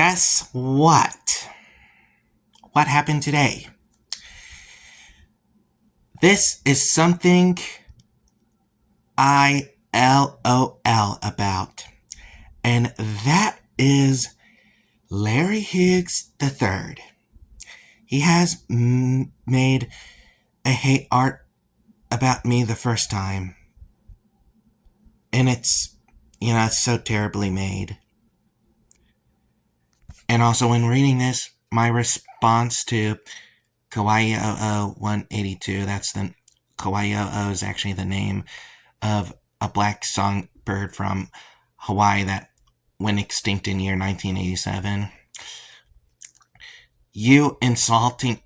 guess what? What happened today? This is something I LOL about. And that is Larry Hughes III. He has made a hate art about me the first time. And it's so terribly made. And also when reading this, my response to Kawaii 182, that's the Kawaii is actually the name of a black songbird from Hawaii that went extinct in year 1987. You insulting,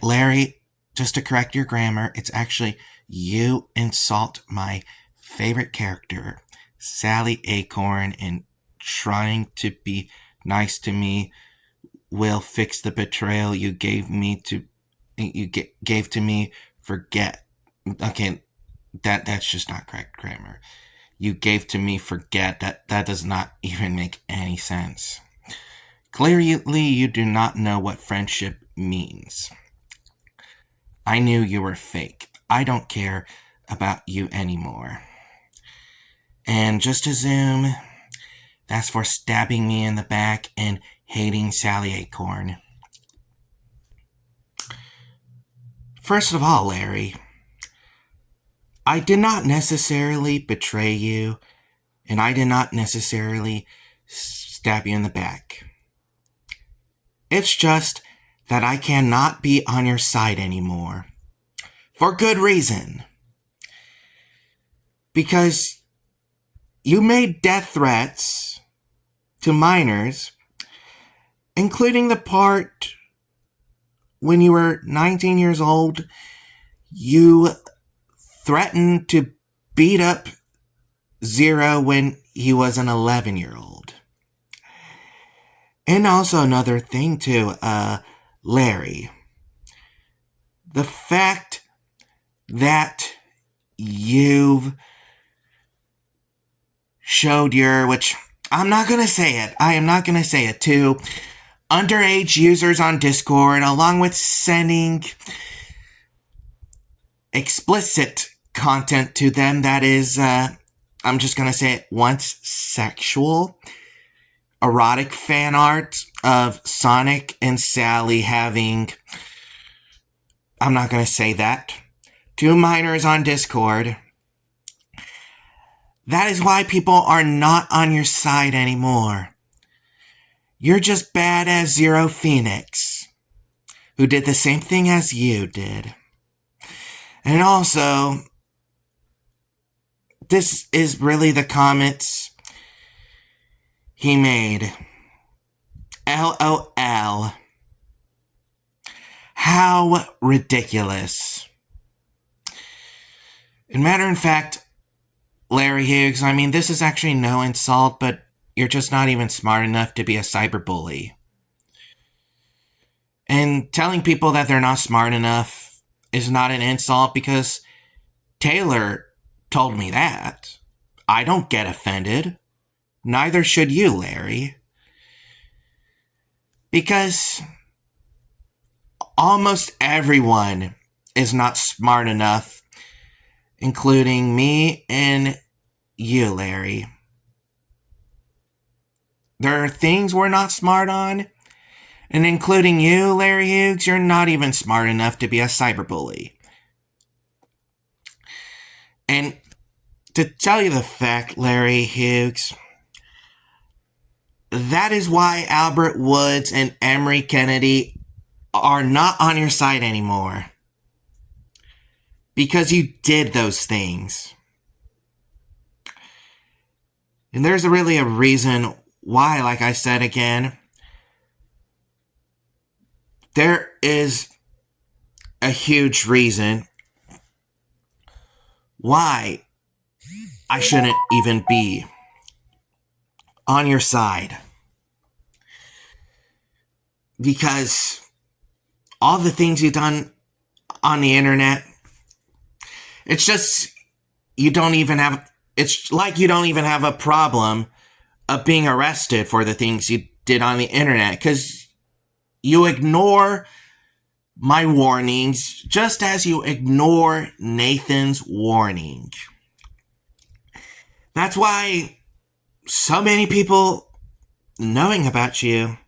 Larry, just to correct your grammar, it's actually you insult my favorite character, Sally Acorn, and trying to be nice to me will fix the betrayal you gave to me. Forget. Okay, that's just not correct grammar. You gave to me, forget. That does not even make any sense. Clearly, you do not know what friendship means. I knew you were fake. I don't care about you anymore. And just to zoom, that's for stabbing me in the back and hating Sally Acorn. First of all, Larry, I did not necessarily betray you, and I did not necessarily stab you in the back. It's just that I cannot be on your side anymore. For good reason. Because you made death threats to minors, including the part when you were 19 years old, you threatened to beat up Zero when he was an 11-year-old. And also another thing too, Larry. The fact that you've showed which I'm not going to say it. I am not going to say it to underage users on Discord, along with sending explicit content to them that is, I'm just going to say it once, sexual, erotic fan art of Sonic and Sally having, I'm not going to say that, 2 minors on Discord. That is why people are not on your side anymore. You're just bad as Zero Phoenix, who did the same thing as you did. And also, this is really the comments he made. LOL. How ridiculous. In matter of fact, Larry Hughes, this is actually no insult, but you're just not even smart enough to be a cyberbully. And telling people that they're not smart enough is not an insult because Taylor told me that. I don't get offended. Neither should you, Larry. Because almost everyone is not smart enough, including me and you, Larry. There are things we're not smart on, and including you, Larry Hughes, you're not even smart enough to be a cyberbully. And to tell you the fact, Larry Hughes, that is why Albert Woods and Emory Kennedy are not on your side anymore. Because you did those things. And there's really a reason why, like I said again, there is a huge reason why I shouldn't even be on your side. Because all the things you've done on the internet, it's like you don't even have a problem of being arrested for the things you did on the internet, because you ignore my warnings just as you ignore Nathan's warning. That's why so many people knowing about you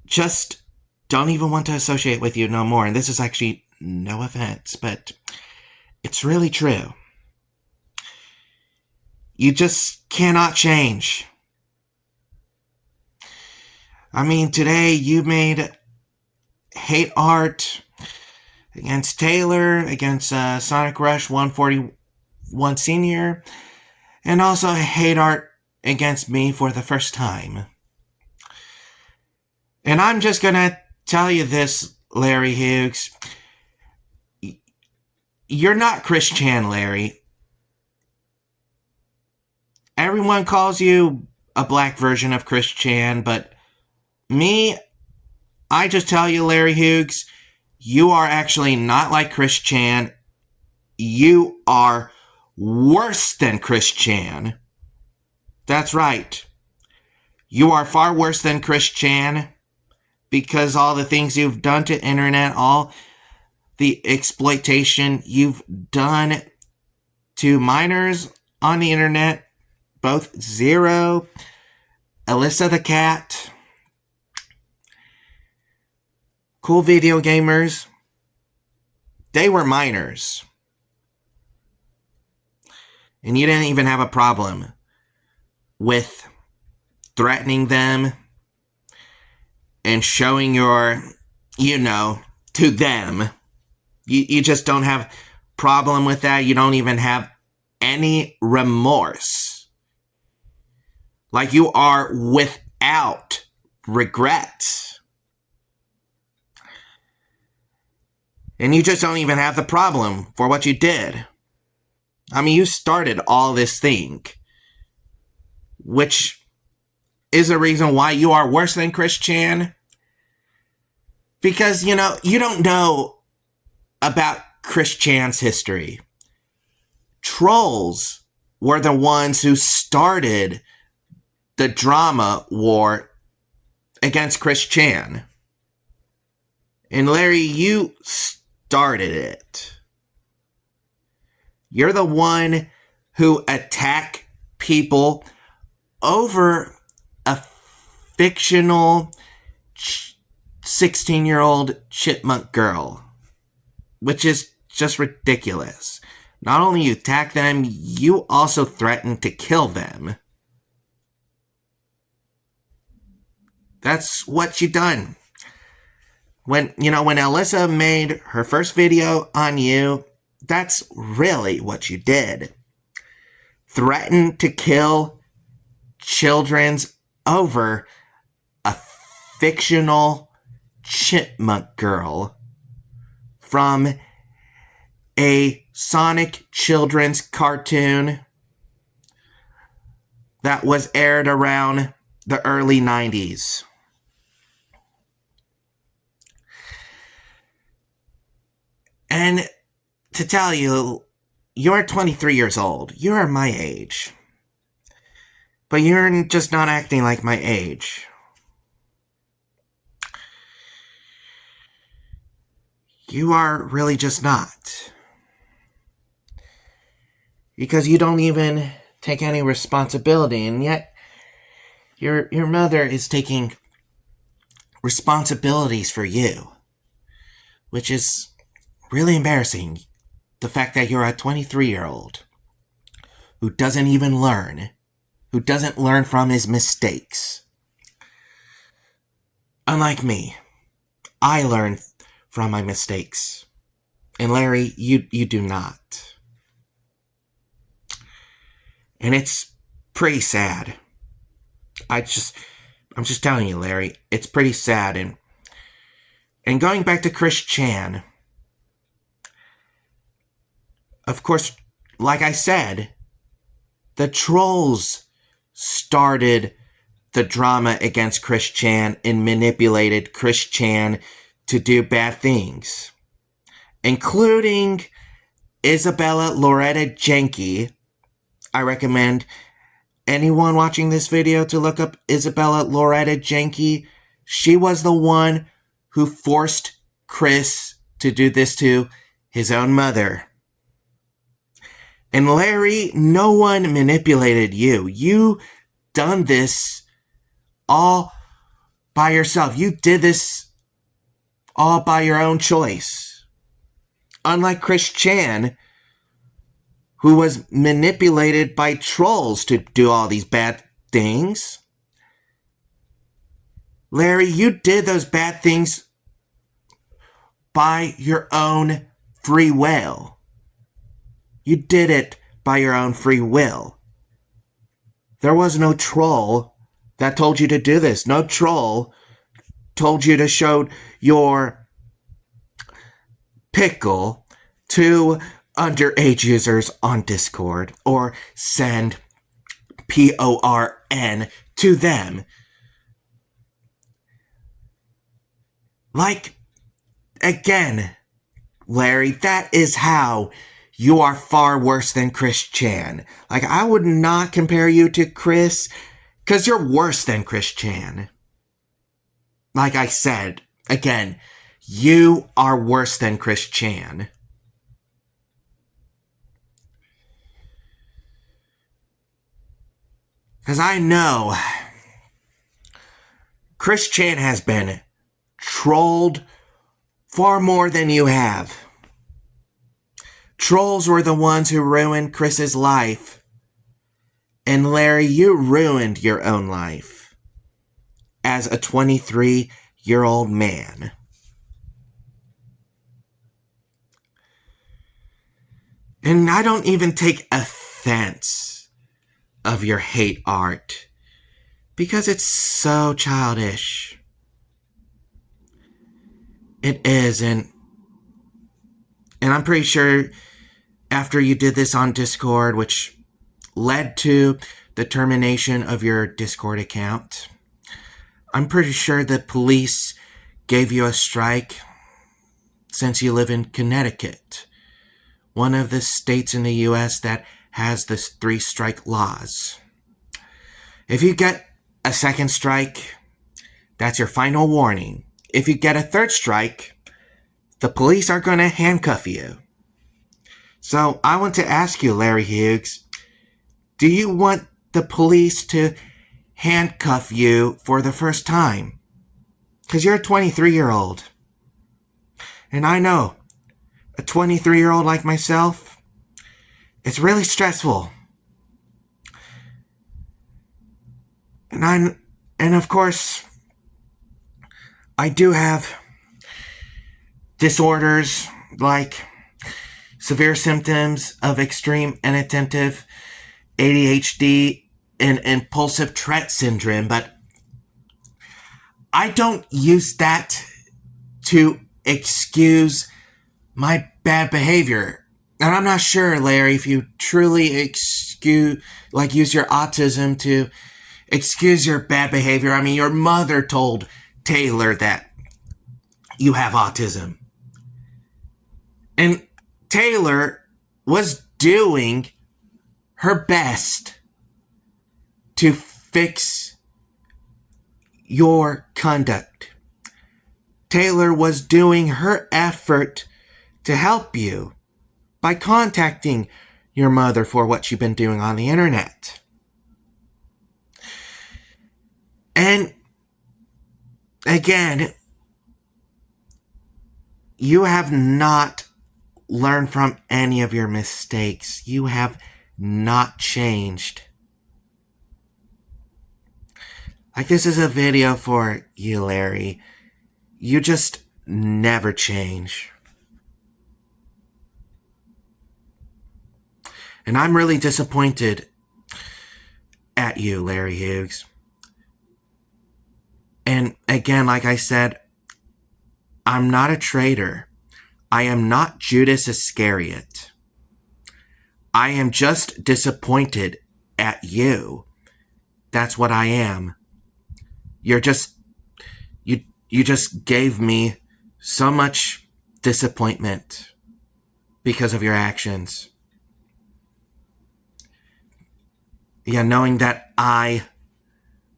just don't even want to associate with you no more. And this is actually no offense, but it's really true. You just cannot change. I mean, today you made hate art against Taylor, against Sonic Rush 141 Senior, and also hate art against me for the first time. And I'm just gonna tell you this, Larry Hughes. You're not Chris Chan, Larry. Everyone calls you a black version of Chris Chan, but me, I just tell you, Larry Hughes, you are actually not like Chris Chan. You are worse than Chris Chan. That's right. You are far worse than Chris Chan, because all the things you've done to internet, all the exploitation you've done to minors on the internet, both Zero, Alyssa the Cat, Cool Video Gamers, they were minors. And you didn't even have a problem with threatening them and showing your, to them. You just don't have problem with that. You don't even have any remorse. Like you are without regrets. And you just don't even have the problem for what you did. I mean, you started all this thing, which is a reason why you are worse than Chris Chan. Because, you don't know about Chris Chan's history. Trolls were the ones who started the drama war against Chris Chan. And Larry, you started it. You're the one who attack people over a fictional 16-year-old chipmunk girl, which is just ridiculous. Not only you attack them, you also threaten to kill them. That's what you done. When Alyssa made her first video on you, that's really what you did. Threaten to kill children's over a fictional chipmunk girl from a Sonic children's cartoon that was aired around the early 90s. And to tell you, you're 23 years old. You're my age. But you're just not acting like my age. You are really just not. Because you don't even take any responsibility, and yet your mother is taking responsibilities for you, which is really embarrassing. The fact that you're a 23-year-old who doesn't even learn, who doesn't learn from his mistakes. Unlike me, I learn from my mistakes. And Larry, you do not. And it's pretty sad. I'm just telling you, Larry, it's pretty sad. And going back to Chris Chan, of course, like I said, the trolls started the drama against Chris Chan and manipulated Chris Chan to do bad things, including Isabella Loretta Jenke. I recommend anyone watching this video to look up Isabella Loretta Jenke. She was the one who forced Chris to do this to his own mother. And Larry, no one manipulated you. You done this all by yourself. You did this all by your own choice. Unlike Chris Chan, who was manipulated by trolls to do all these bad things. Larry, you did those bad things by your own free will. You did it by your own free will. There was no troll that told you to do this. No troll told you to show your pickle to underage users on Discord or send PORN to them. Like, again, Larry, that is how you are far worse than Chris Chan. Like, I would not compare you to Chris, because you're worse than Chris Chan. Like I said, again, you are worse than Chris Chan. Because I know Chris Chan has been trolled far more than you have. Trolls were the ones who ruined Chris's life. And Larry, you ruined your own life as a 23-year-old man. And I don't even take offense of your hate art because it's so childish. It is, and I'm pretty sure after you did this on Discord, which led to the termination of your Discord account, I'm pretty sure the police gave you a strike since you live in Connecticut, one of the states in the US that has the 3-strike laws. If you get a second strike, that's your final warning. If you get a third strike, the police are going to handcuff you. So I want to ask you, Larry Hughes, do you want the police to handcuff you for the first time? Because you're a 23-year-old. And I know, a 23-year-old like myself, it's really stressful. And of course, I do have disorders like severe symptoms of extreme inattentive, ADHD, and impulsive Tourette's syndrome, but I don't use that to excuse my bad behavior. And I'm not sure, Larry, if you truly use your autism to excuse your bad behavior. I mean, your mother told Taylor that you have autism. And Taylor was doing her best to fix your conduct. Taylor was doing her effort to help you by contacting your mother for what you've been doing on the internet. And again, you have not learned from any of your mistakes. You have not changed. Like, this is a video for you, Larry. You just never change. And I'm really disappointed at you, Larry Hughes. And again, like I said, I'm not a traitor. I am not Judas Iscariot. I am just disappointed at you. That's what I am. You just gave me so much disappointment because of your actions. Yeah, knowing that I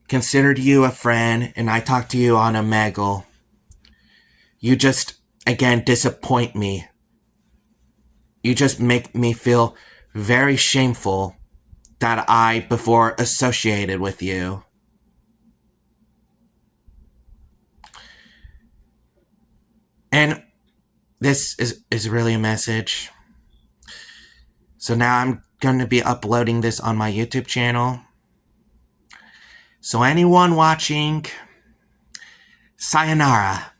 considered you a friend and I talked to you on Omegle, you just, again, disappoint me. You just make me feel very shameful that I before associated with you. And this is really a message. So now I'm going to be uploading this on my YouTube channel. So anyone watching, sayonara.